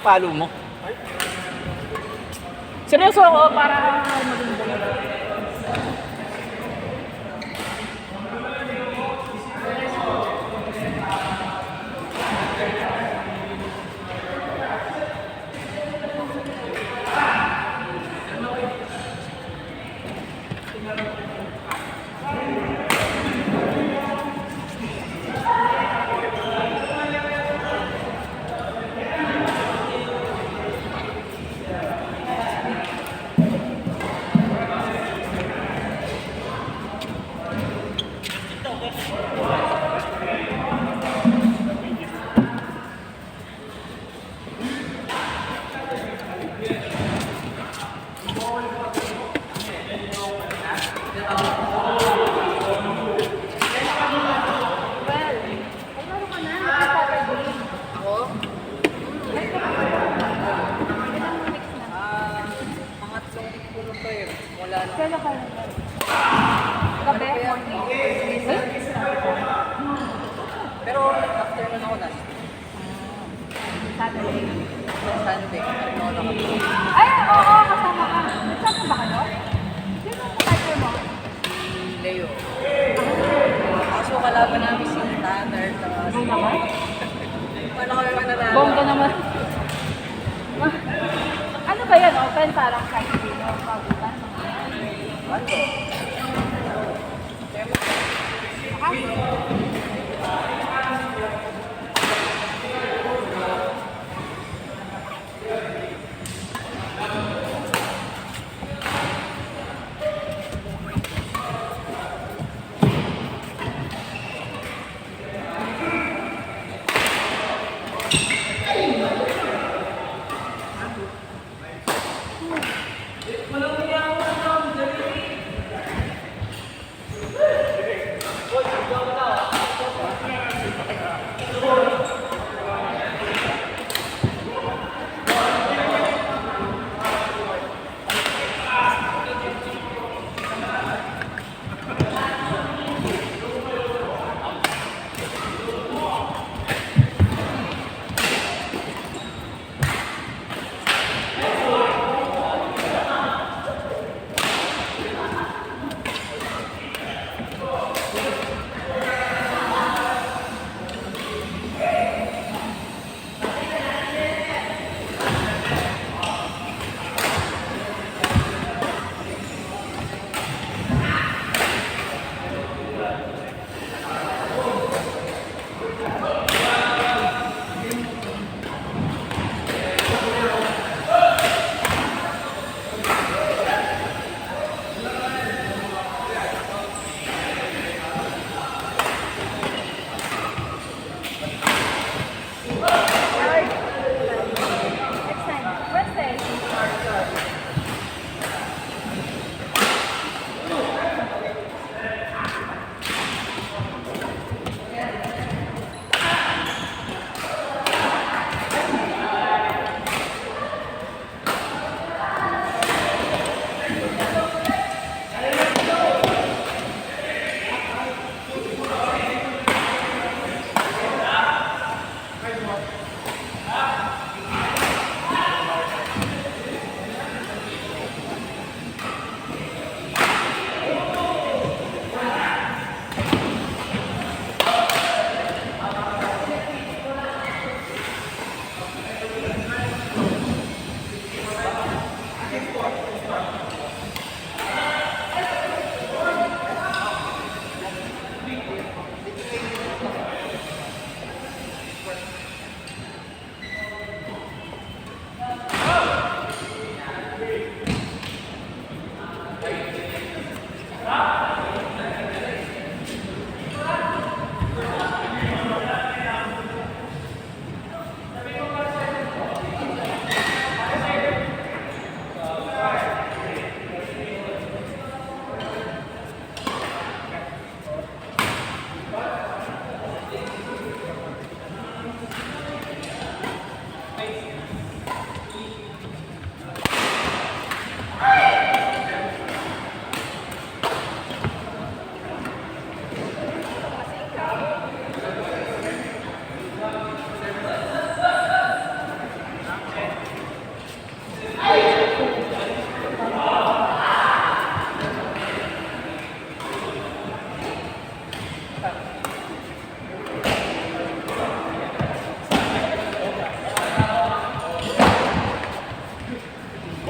palo mo. Seryoso ako para maging buhay. Kailan ka lang? Gabi? Morning? Pero afternoon ako last. Saturday? Sunday. Ano ako nakapagod. Ay, oo, kasama ka. Kasama ba kayo? Sino ang partner mo? Leo. Kaso kalaban namin si Tanner. Ay naman? Paano kami mananalo? Bongga naman. Ano ba yan? Open parang kahit hindi mo pagutan? Ano?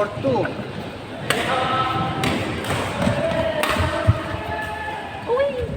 Court 2. Uy!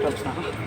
Tapos na ako.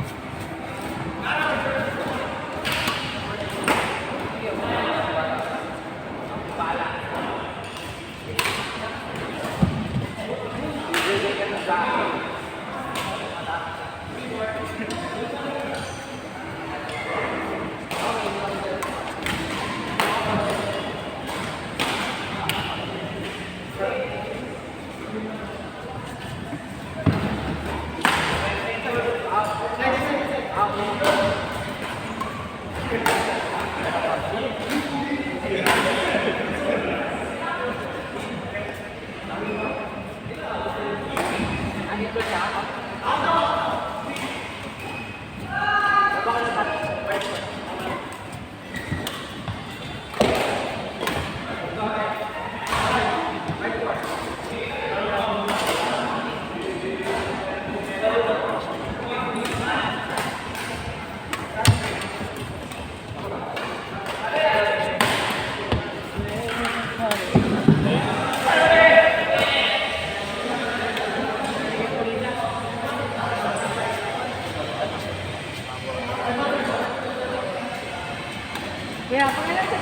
Yeah, pangalan sa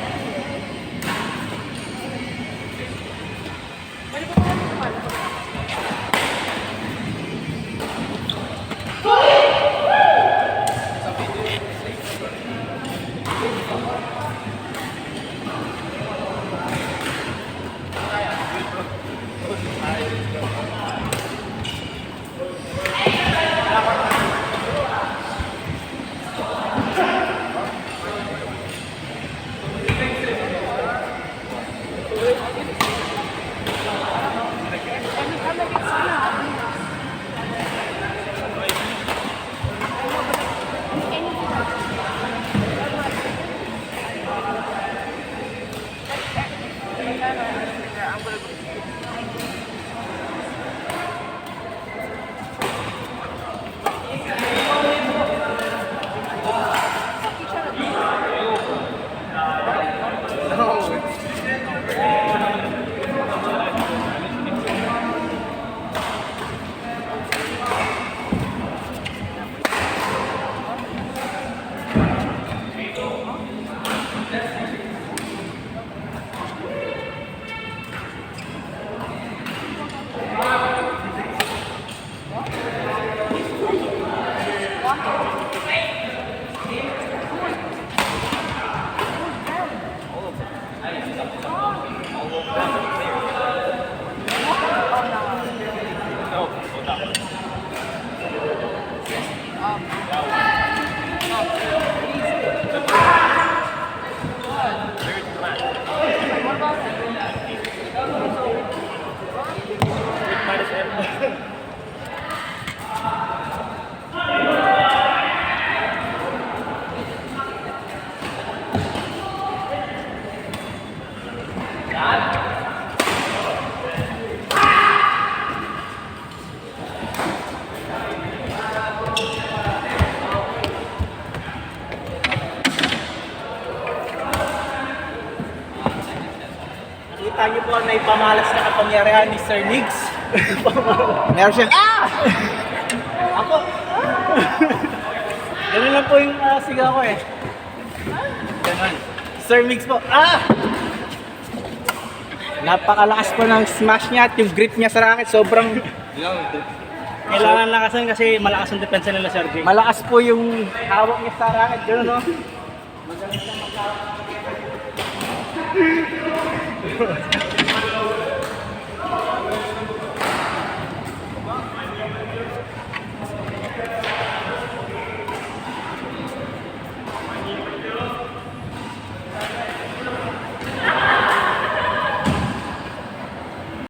Ano ba pangalan sa pangalan? Nakita niyo po na ipamalas na kapangyarihan ni Sir Niggs. Meron siyang, Ako! Ganun lang po yung sigaw ko eh. Ganun. Sir Mix po. Napakalakas po ng smash niya at yung grip niya sa racket sobrang Kailangan lakasan kasi malakas ang depensa nila, Sir Jay. malakas po yung hawak niya sa racket. Ganun, no?